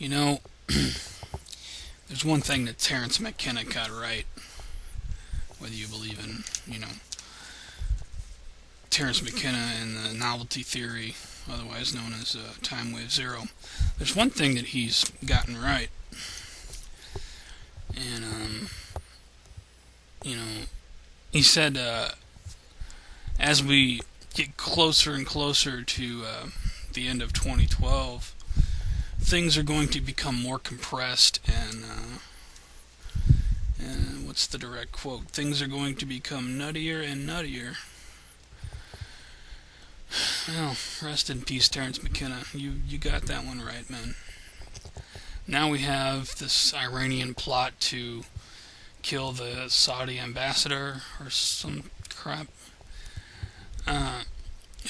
You know, there's one thing that Terence McKenna got right, whether you believe in, Terence McKenna and the novelty theory, otherwise known as time wave zero. There's one thing that he's gotten right, and he said as we get closer and closer to the end of 2012, things are going to become more compressed, and what's the direct quote? Things are going to become nuttier and nuttier. Well, rest in peace, Terence McKenna. You got that one right, man. Now we have this Iranian plot to kill the Saudi ambassador or some crap.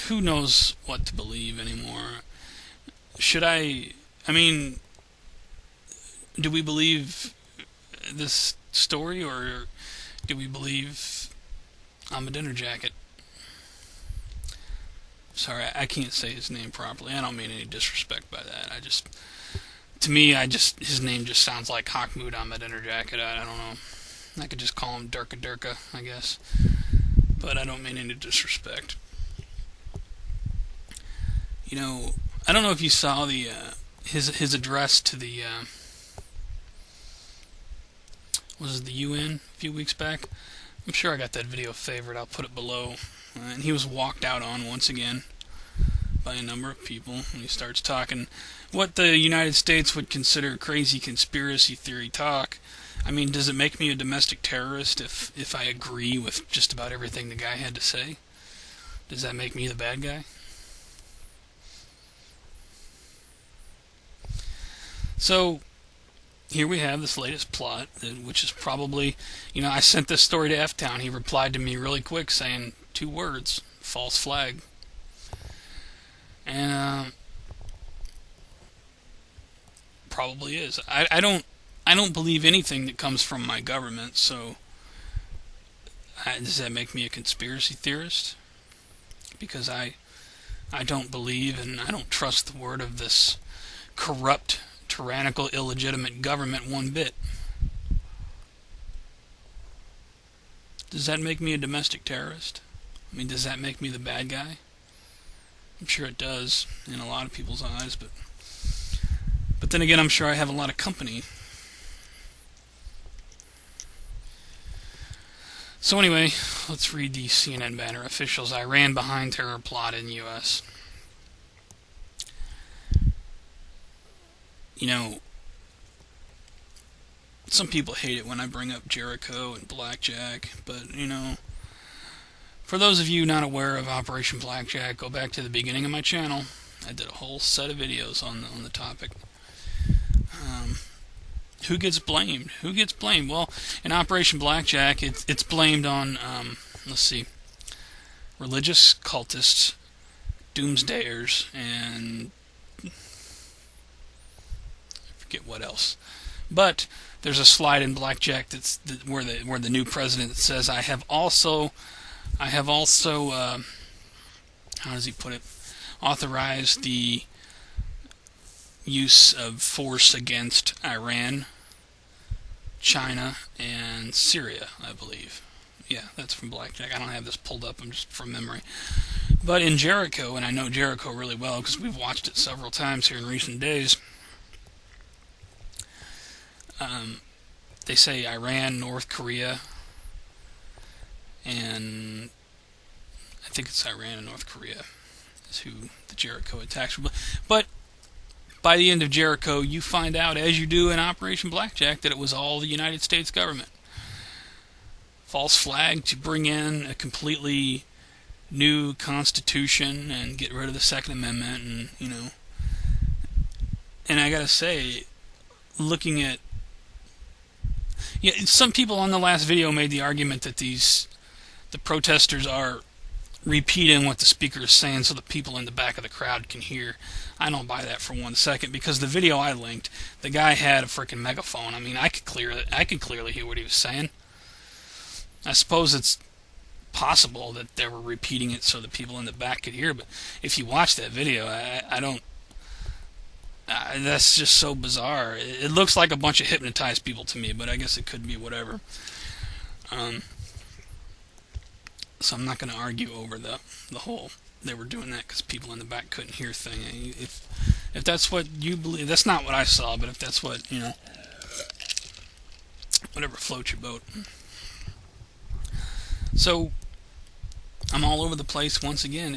Who knows what to believe anymore? Do we believe this story, or do we believe Ahmadinejad? Sorry, I can't say his name properly. I don't mean any disrespect by that. His name just sounds like Mahmoud Ahmadinejad. I don't know. I could just call him Durka Durka, I guess. But I don't mean any disrespect. I don't know if you saw his address to the the UN a few weeks back. I'm sure I got that video favored. I'll put it below. And he was walked out on once again by a number of people, and he starts talking what the United States would consider crazy conspiracy theory talk. I mean, does it make me a domestic terrorist if I agree with just about everything the guy had to say? Does that make me the bad guy? So, here we have this latest plot, which is probably, I sent this story to F-Town. He replied to me really quick saying 2 words, false flag. And probably is. I don't believe anything that comes from my government, so does that make me a conspiracy theorist? Because I don't believe and I don't trust the word of this corrupt, tyrannical, illegitimate government one bit. Does that make me a domestic terrorist? I mean, does that make me the bad guy? I'm sure it does in a lot of people's eyes, but then again, I'm sure I have a lot of company. So anyway, let's read the CNN banner. Officials: Iran behind terror plot in U.S. Some people hate it when I bring up Jericho and Blackjack, but, for those of you not aware of Operation Blackjack, go back to the beginning of my channel. I did a whole set of videos on the topic. Who gets blamed? Who gets blamed? Well, in Operation Blackjack, it's blamed on, religious cultists, doomsdayers, and I forget what else. But there's a slide in Blackjack where the new president says, I have also how does he put it, authorized the use of force against Iran, China, and Syria, I believe. Yeah, that's from Blackjack. I don't have this pulled up, I'm just from memory. But in Jericho, and I know Jericho really well because we've watched it several times here in recent days, they say Iran, North Korea, and I think it's Iran and North Korea is who the Jericho attacks were. But by the end of Jericho, you find out, as you do in Operation Blackjack, that it was all the United States government. False flag to bring in a completely new constitution and get rid of the Second Amendment, and and I gotta say, looking at some people on the last video made the argument that the protesters are repeating what the speaker is saying so the people in the back of the crowd can hear. I don't buy that for 1 second, because the video I linked, the guy had a freaking megaphone. I mean, I could clearly hear what he was saying. I suppose it's possible that they were repeating it so the people in the back could hear, but if you watch that video, I That's just so bizarre. It looks like a bunch of hypnotized people to me, but I guess it could be whatever. Um, so I'm not going to argue over the whole they were doing that because people in the back couldn't hear thing. If that's what you believe, that's not what I saw. But if that's what whatever floats your boat. So I'm all over the place once again.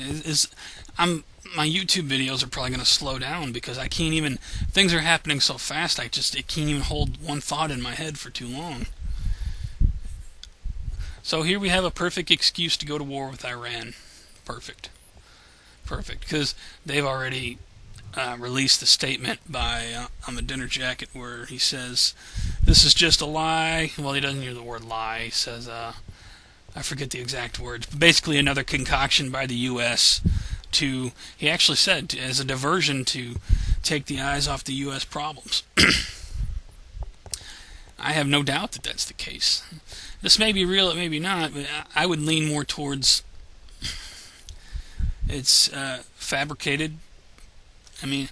My YouTube videos are probably going to slow down because I can't even. Things are happening so fast. It can't even hold one thought in my head for too long. So here we have a perfect excuse to go to war with Iran. Perfect, because they've already released a statement by Ahmadinejad where he says this is just a lie. Well, he doesn't use the word lie. He says I forget the exact words, but basically another concoction by the U.S. He actually said, as a diversion to take the eyes off the U.S. problems. I have no doubt that that's the case. This may be real, it may be not, but I would lean more towards it's fabricated. I mean,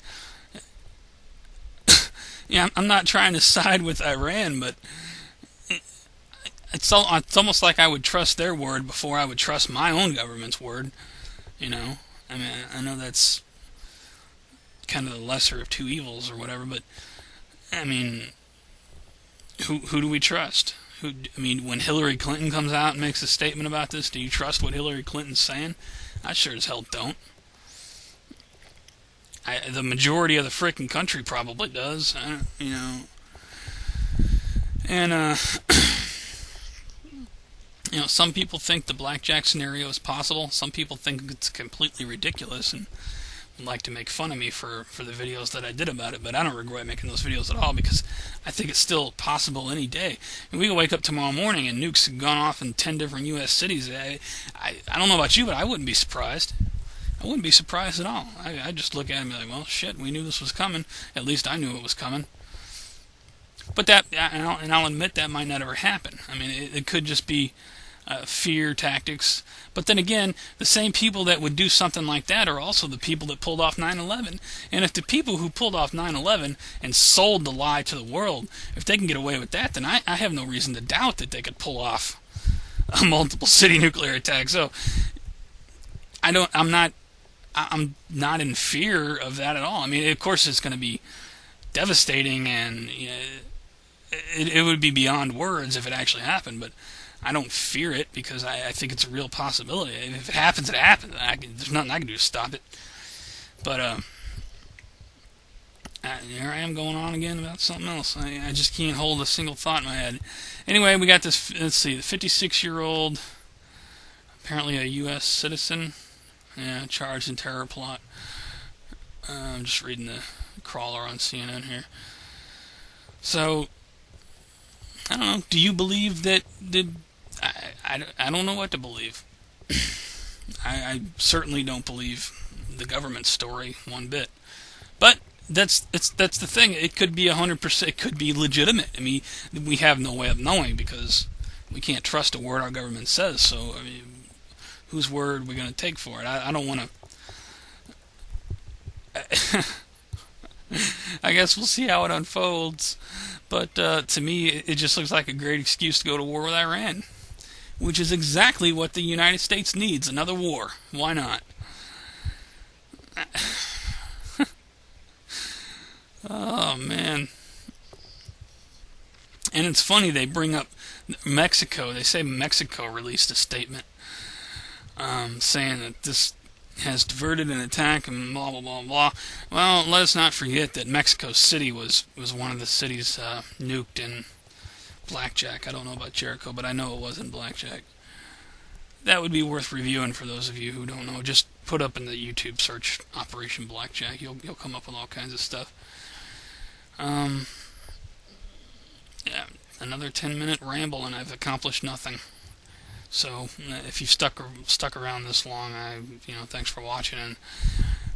I'm not trying to side with Iran, but it's almost like I would trust their word before I would trust my own government's word. I mean, I know that's kind of the lesser of two evils or whatever, but I mean, who do we trust? When Hillary Clinton comes out and makes a statement about this, do you trust what Hillary Clinton's saying? I sure as hell don't. The majority of the frickin' country probably does, and some people think the Blackjack scenario is possible. Some people think it's completely ridiculous and would like to make fun of me for the videos that I did about it. But I don't regret making those videos at all because I think it's still possible any day. And we can wake up tomorrow morning and nukes have gone off in 10 different U.S. cities. I don't know about you, but I wouldn't be surprised. I wouldn't be surprised at all. I just look at it and be like, well, shit, we knew this was coming. At least I knew it was coming. But I'll admit that might not ever happen. I mean, it could just be fear tactics. But then again, the same people that would do something like that are also the people that pulled off 9/11. And if the people who pulled off 9/11 and sold the lie to the world, if they can get away with that, then I have no reason to doubt that they could pull off a multiple city nuclear attack. So I'm not in fear of that at all. I mean, of course it's going to be devastating and it would be beyond words if it actually happened, but I don't fear it because I think it's a real possibility. If it happens, it happens. There's nothing I can do to stop it. But here I am going on again about something else. I just can't hold a single thought in my head. Anyway, we got this, let's see, the 56-year-old, apparently a U.S. citizen, charged in terror plot. I'm just reading the crawler on CNN here. So, I don't know. Do you believe that? I don't know what to believe. I certainly don't believe the government story one bit. But that's the thing. It could be 100%. It could be legitimate. I mean, we have no way of knowing because we can't trust a word our government says. So, I mean, whose word are we going to take for it? I don't want to. I guess we'll see how it unfolds. But to me, it just looks like a great excuse to go to war with Iran, which is exactly what the United States needs, another war. Why not? Oh, man. And it's funny, they bring up Mexico. They say Mexico released a statement saying that this has diverted an attack and blah, blah, blah, blah. Well, let us not forget that Mexico City was one of the cities nuked in Blackjack. I don't know about Jericho, but I know it was in Blackjack. That would be worth reviewing for those of you who don't know. Just put up in the YouTube search Operation Blackjack. You'll come up with all kinds of stuff. Yeah, another 10-minute ramble and I've accomplished nothing. So if you've stuck around this long, thanks for watching,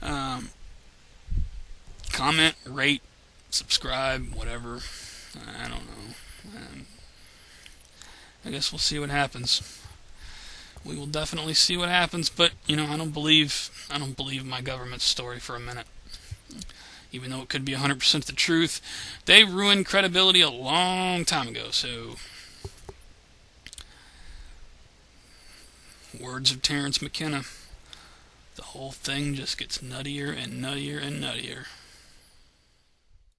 and comment, rate, subscribe, whatever. I don't know. I guess we'll see what happens. We will definitely see what happens, but I don't believe my government's story for a minute. even though it could be 100% the truth. They ruined credibility a long time ago, so... Words of Terence McKenna. The whole thing just gets nuttier and nuttier and nuttier.